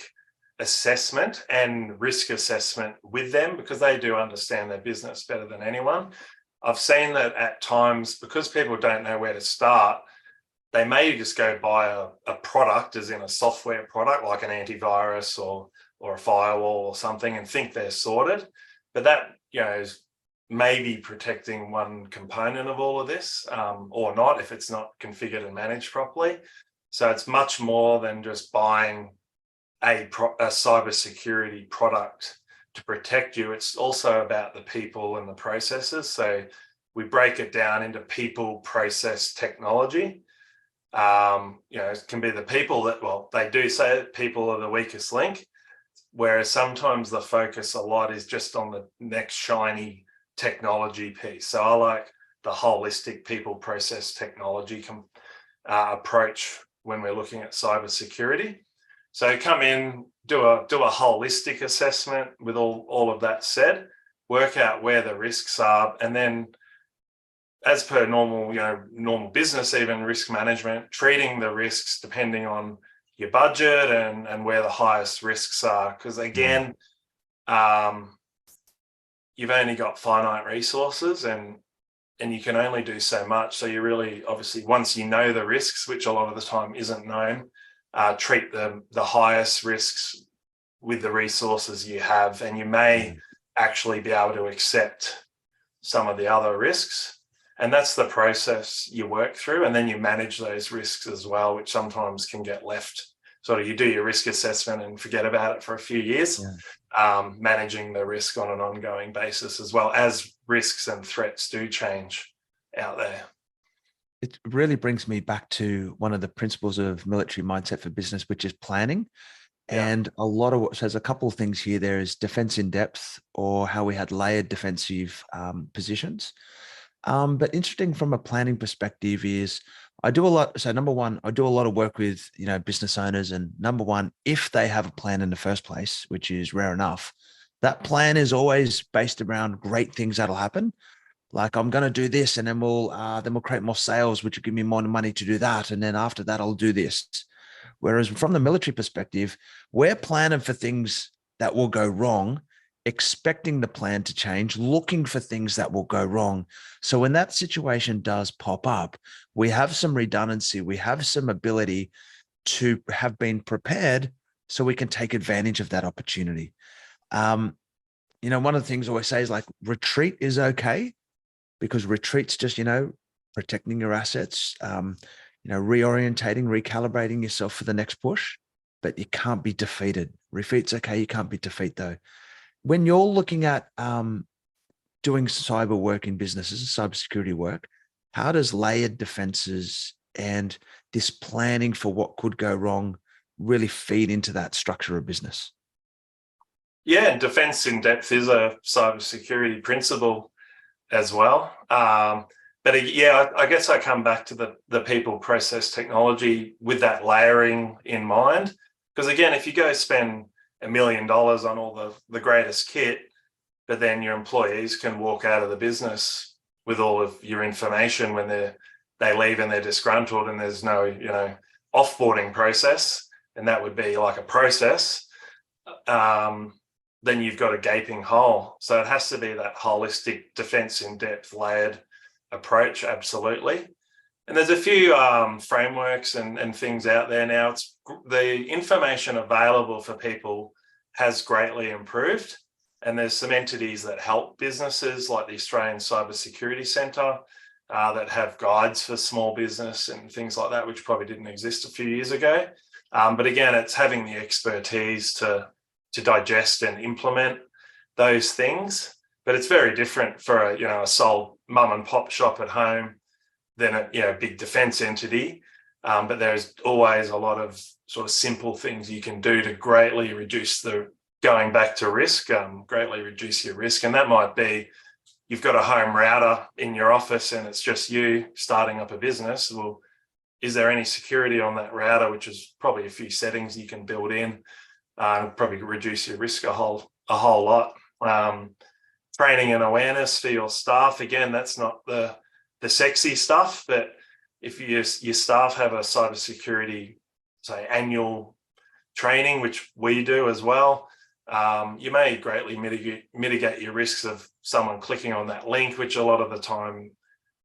assessment and risk assessment with them, because they do understand their business better than anyone. I've seen that at times, because people don't know where to start, they may just go buy a product, as in a software product like an antivirus or a firewall or something, and think they're sorted. But that is maybe protecting one component of all of this, or not, if it's not configured and managed properly. So it's much more than just buying a cybersecurity product to protect you, it's also about the people and the processes. So we break it down into people, process, technology. It can be the people that, well, they do say that people are the weakest link, whereas sometimes the focus a lot is just on the next shiny technology piece. So I like the holistic people, process, technology approach when we're looking at cybersecurity. So come in, do a holistic assessment with all of that said, work out where the risks are, and then as per normal business, even risk management, treating the risks depending on your budget and where the highest risks are. Because again, you've only got finite resources and you can only do so much. So you really, obviously, once you know the risks, which a lot of the time isn't known, treat the highest risks with the resources you have, and you may actually be able to accept some of the other risks. And that's the process you work through, and then you manage those risks as well, which sometimes can get left. Sort of, you do your risk assessment and forget about it for a few years, managing the risk on an ongoing basis, as well as risks and threats do change out there. It really brings me back to one of the principles of military mindset for business, which is planning. And a lot of what says a couple of things here. There is defense in depth, or how we had layered defensive positions. But interesting from a planning perspective is I do a lot. So number one, I do a lot of work with, business owners, and number one, if they have a plan in the first place, which is rare enough, that plan is always based around great things that'll happen. Like, I'm going to do this, and then we'll create more sales, which will give me more money to do that. And then after that, I'll do this. Whereas from the military perspective, we're planning for things that will go wrong, expecting the plan to change, looking for things that will go wrong. So when that situation does pop up, we have some redundancy, we have some ability to have been prepared so we can take advantage of that opportunity. One of the things I always say is, like, retreat is okay, because retreat's just, protecting your assets, reorientating, recalibrating yourself for the next push, but you can't be defeated. Retreat's okay. You can't be defeated though. When you're looking at doing cyber work in businesses, cybersecurity work, how does layered defenses and this planning for what could go wrong really feed into that structure of business? Yeah, and defense in depth is a cybersecurity principle as well. But I guess I come back to the people, process, technology with that layering in mind. Because again, if you go spend $1 million on all the greatest kit, but then your employees can walk out of the business with all of your information when they leave and they're disgruntled, and there's no offboarding process, and that would be like a process, then you've got a gaping hole. So it has to be that holistic defense in depth layered approach. Absolutely. And there's a few frameworks and things out there now. The information available for people has greatly improved. And there's some entities that help businesses, like the Australian Cybersecurity Centre, that have guides for small business and things like that, which probably didn't exist a few years ago. But again, it's having the expertise to digest and implement those things. But it's very different for a sole mum and pop shop at home than a big defense entity. But there's always a lot of sort of simple things you can do to greatly reduce going back to risk, greatly reduce your risk. And that might be, you've got a home router in your office and it's just you starting up a business. Well, is there any security on that router, which is probably a few settings you can build in, probably reduce your risk a whole lot. Training and awareness for your staff. Again, that's not the sexy stuff, but if your staff have a cybersecurity, say, annual training, which we do as well, you may greatly mitigate your risks of someone clicking on that link, which a lot of the time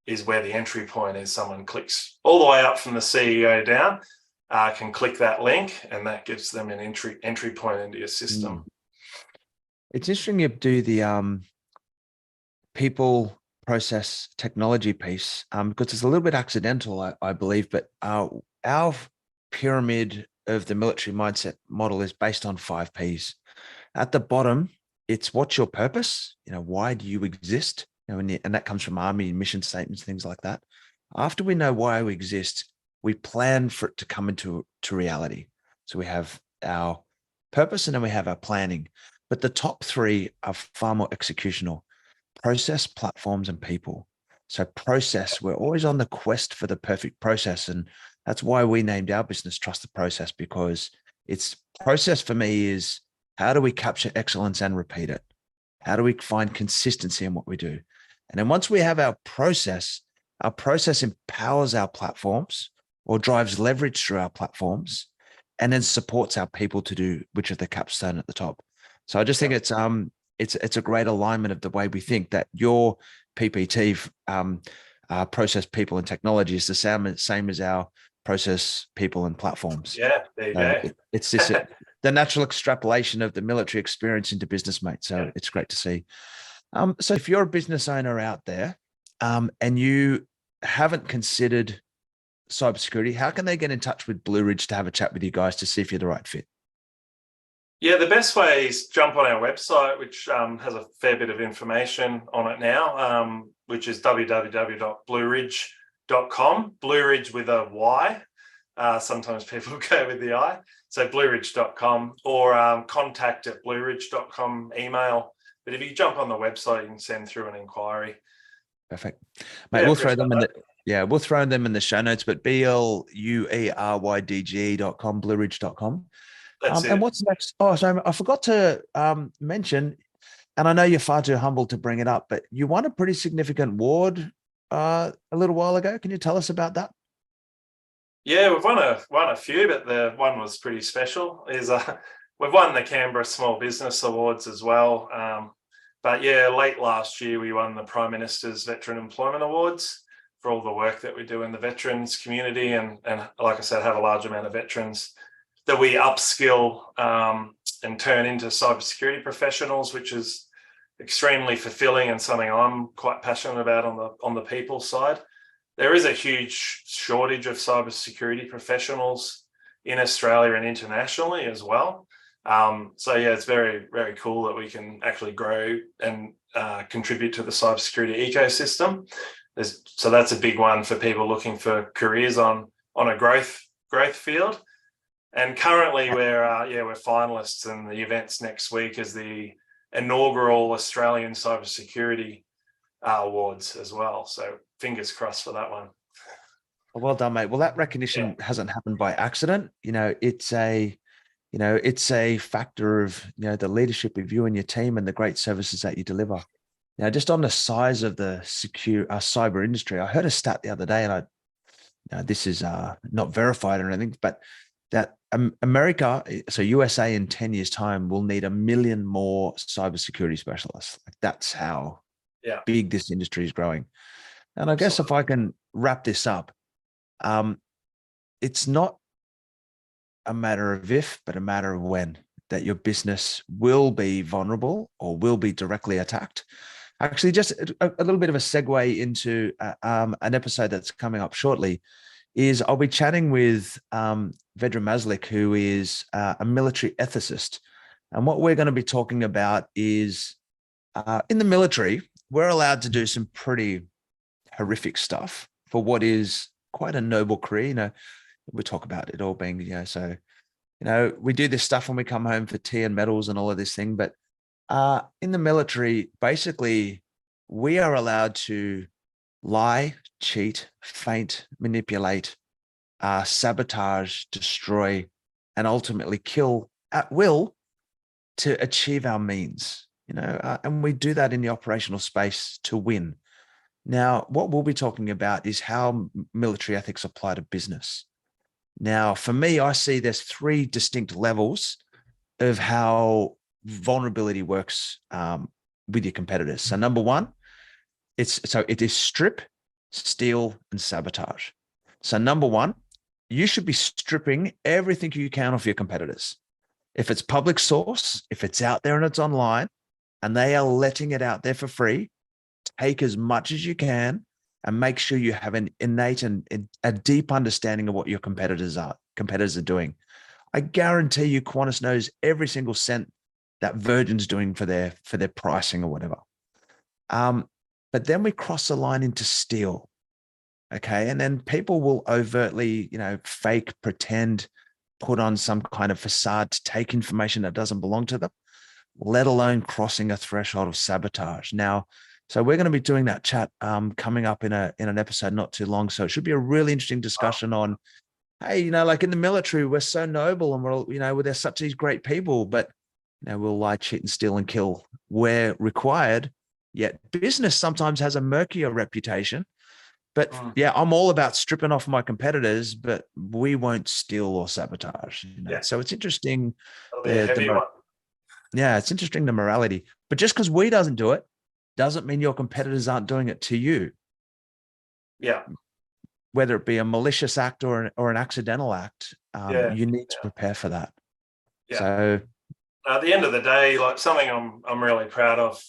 is where the entry point is. Someone clicks all the way up from the CEO down, can click that link, and that gives them an entry point into your system. It's interesting you do the people, process, technology piece, because it's a little bit accidental, I believe, but our pyramid of the military mindset model is based on 5 Ps. At the bottom it's what's your purpose? Why do you exist? And that comes from Army and mission statements, things like that. After we know why we exist, we plan for it to come into reality. So we have our purpose and then we have our planning. But the top three are far more executional: process, platforms, and people. So process, we're always on the quest for the perfect process. And that's why we named our business Trust the Process, because it's process for me is, how do we capture excellence and repeat it? How do we find consistency in what we do? And then once we have our process empowers our platforms or drives leverage through our platforms, and then supports our people to do, which are the capstone at the top. So I just think it's a great alignment of the way we think, that your PPT, process, people, and technology is the same as our process, people, and platforms. Yeah, there you go. It's this the natural extrapolation of the military experience into business, mate. So it's great to see. So if you're a business owner out there, and you haven't considered cybersecurity, how can they get in touch with Bluerydge to have a chat with you guys to see if you're the right fit? Yeah, the best way is jump on our website, which has a fair bit of information on it now, which is www.bluerydge.com. Bluerydge with a Y. Sometimes people go with the I. So bluerydge.com, or contact@bluerydge.com email. But if you jump on the website, you can send through an inquiry. Perfect, mate. We'll throw them in we'll throw them in the show notes. But bluerydge.com, bluerydge.com. And what's next? Oh, so I forgot to mention, and I know you're far too humble to bring it up, but you won a pretty significant award a little while ago. Can you tell us about that? Yeah, we've won a few, but the one was pretty special. We've won the Canberra Small Business Awards as well. But yeah, late last year we won the Prime Minister's Veteran Employment Awards for all the work that we do in the veterans community, and like I said, have a large amount of veterans that we upskill and turn into cybersecurity professionals, which is extremely fulfilling and something I'm quite passionate about on the people side. There is a huge shortage of cybersecurity professionals in Australia and internationally as well. So yeah, it's very, very cool that we can actually grow and contribute to the cybersecurity ecosystem. So that's a big one for people looking for careers on a growth field. And currently we're finalists, and the event's next week is the inaugural Australian Cybersecurity Awards as well. So fingers crossed for that one. Well done, mate. Well, that recognition hasn't happened by accident. It's a factor of, the leadership of you and your team and the great services that you deliver. Now, just on the size of the cyber industry, I heard a stat the other day, and this is not verified or anything, but that America, so USA, in 10 years' time will need 1 million more cybersecurity specialists. Like, that's how big this industry is growing. And I guess if I can wrap this up, it's not a matter of if, but a matter of when that your business will be vulnerable or will be directly attacked. Actually, just a little bit of a segue into an episode that's coming up shortly is I'll be chatting with Vedra Maslik, who is a military ethicist. And what we're going to be talking about is in the military, we're allowed to do some pretty horrific stuff for what is quite a noble career. We talk about it all being, we do this stuff when we come home for tea and medals and all of this thing. But in the military, basically, we are allowed to lie, cheat, feint, manipulate, sabotage, destroy, and ultimately kill at will to achieve our means, and we do that in the operational space to win. Now, what we'll be talking about is how military ethics apply to business. Now, for me, I see there's 3 distinct levels of how vulnerability works with your competitors. So number 1, it is strip, steal, and sabotage. So number 1, you should be stripping everything you can off your competitors. If it's public source, if it's out there and it's online, and they are letting it out there for free, take as much as you can and make sure you have an innate and a deep understanding of what your competitors are doing. I guarantee you Qantas knows every single cent that Virgin's doing for their pricing or whatever. But then we cross the line into steal. Okay. And then people will overtly, fake, pretend, put on some kind of facade to take information that doesn't belong to them, let alone crossing a threshold of sabotage. Now, so we're going to be doing that chat coming up in an episode not too long. So it should be a really interesting discussion on, hey, like in the military, we're so noble and we're, there's such these great people, but we'll lie, cheat, and steal and kill where required. Yet business sometimes has a murkier reputation. But yeah, I'm all about stripping off my competitors, but we won't steal or sabotage. Yeah. So it's interesting. That'll be a heavy one. Yeah, it's interesting, the morality. But just because we doesn't do it doesn't mean your competitors aren't doing it to you. Yeah. Whether it be a malicious act or an accidental act, you need to prepare for that. Yeah. So at the end of the day, like something I'm really proud of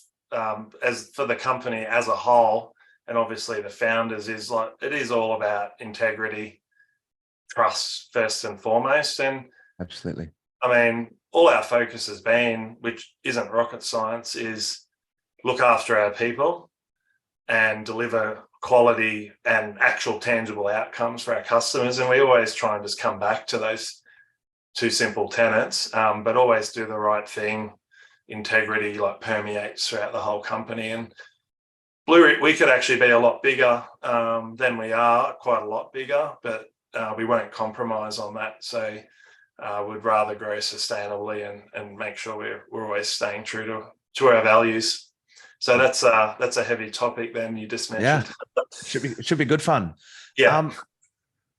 as for the company as a whole, and obviously the founders, is like it is all about integrity, trust first and foremost. And absolutely. I mean, all our focus has been, which isn't rocket science, is look after our people and deliver quality and actual tangible outcomes for our customers. And we always try and just come back to those two simple tenets, but always do the right thing. Integrity like permeates throughout the whole company. And Bluerydge, we could actually be a lot bigger than we are, quite a lot bigger, but we won't compromise on that. So we'd rather grow sustainably and make sure we're always staying true to our values. So that's a heavy topic then you just mentioned. Yeah, should be good fun. Yeah.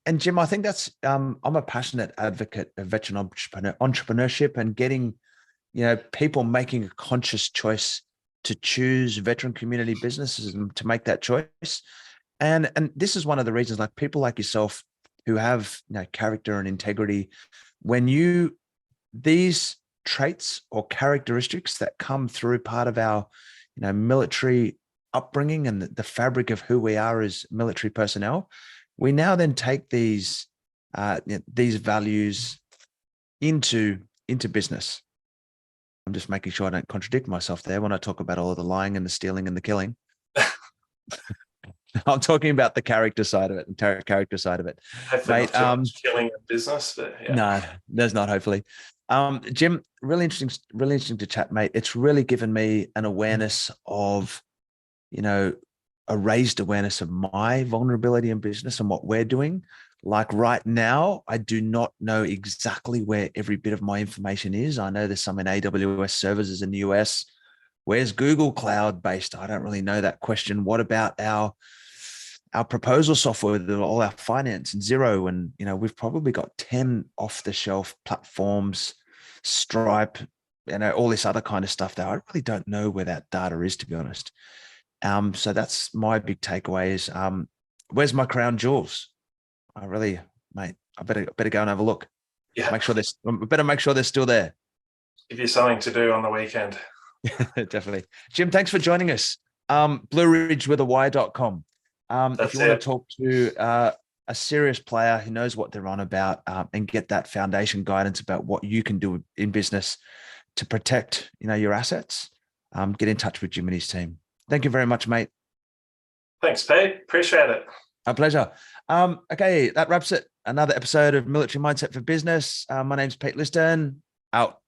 And Jim, I think that's I'm a passionate advocate of veteran entrepreneurship and getting people making a conscious choice to choose veteran community businesses and to make that choice. And this is one of the reasons, like people like yourself who have character and integrity, when these traits or characteristics that come through part of our military upbringing and the fabric of who we are as military personnel, we now then take these values into business. I'm just making sure I don't contradict myself there when I talk about all of the lying and the stealing and the killing. I'm talking about the character side of it and character side of it. Hopefully not too much killing in business, but yeah. No, there's not, hopefully. Jim, really interesting to chat, mate. It's really given me an awareness of, a raised awareness of my vulnerability in business and what we're doing. Like right now, I do not know exactly where every bit of my information is. I know there's some in AWS services in the US. Where's Google Cloud based? I don't really know that question. What about our proposal software with all our finance and Xero? And, we've probably got 10 off the shelf platforms, Stripe, all this other kind of stuff that I really don't know where that data is, to be honest. So that's my big takeaway is, where's my crown jewels? I better go and have a look. Yeah. Make sure they're still there. Give you something to do on the weekend. Definitely. Jim, thanks for joining us. Bluerydge with a y.com. If you want to talk to a serious player who knows what they're on about and get that foundation guidance about what you can do in business to protect, your assets, get in touch with Jim and his team. Thank you very much, mate. Thanks, Pete. Appreciate it. A pleasure. Okay, that wraps it. Another episode of Military Mindset for Business. My name's Pete Liston. Out.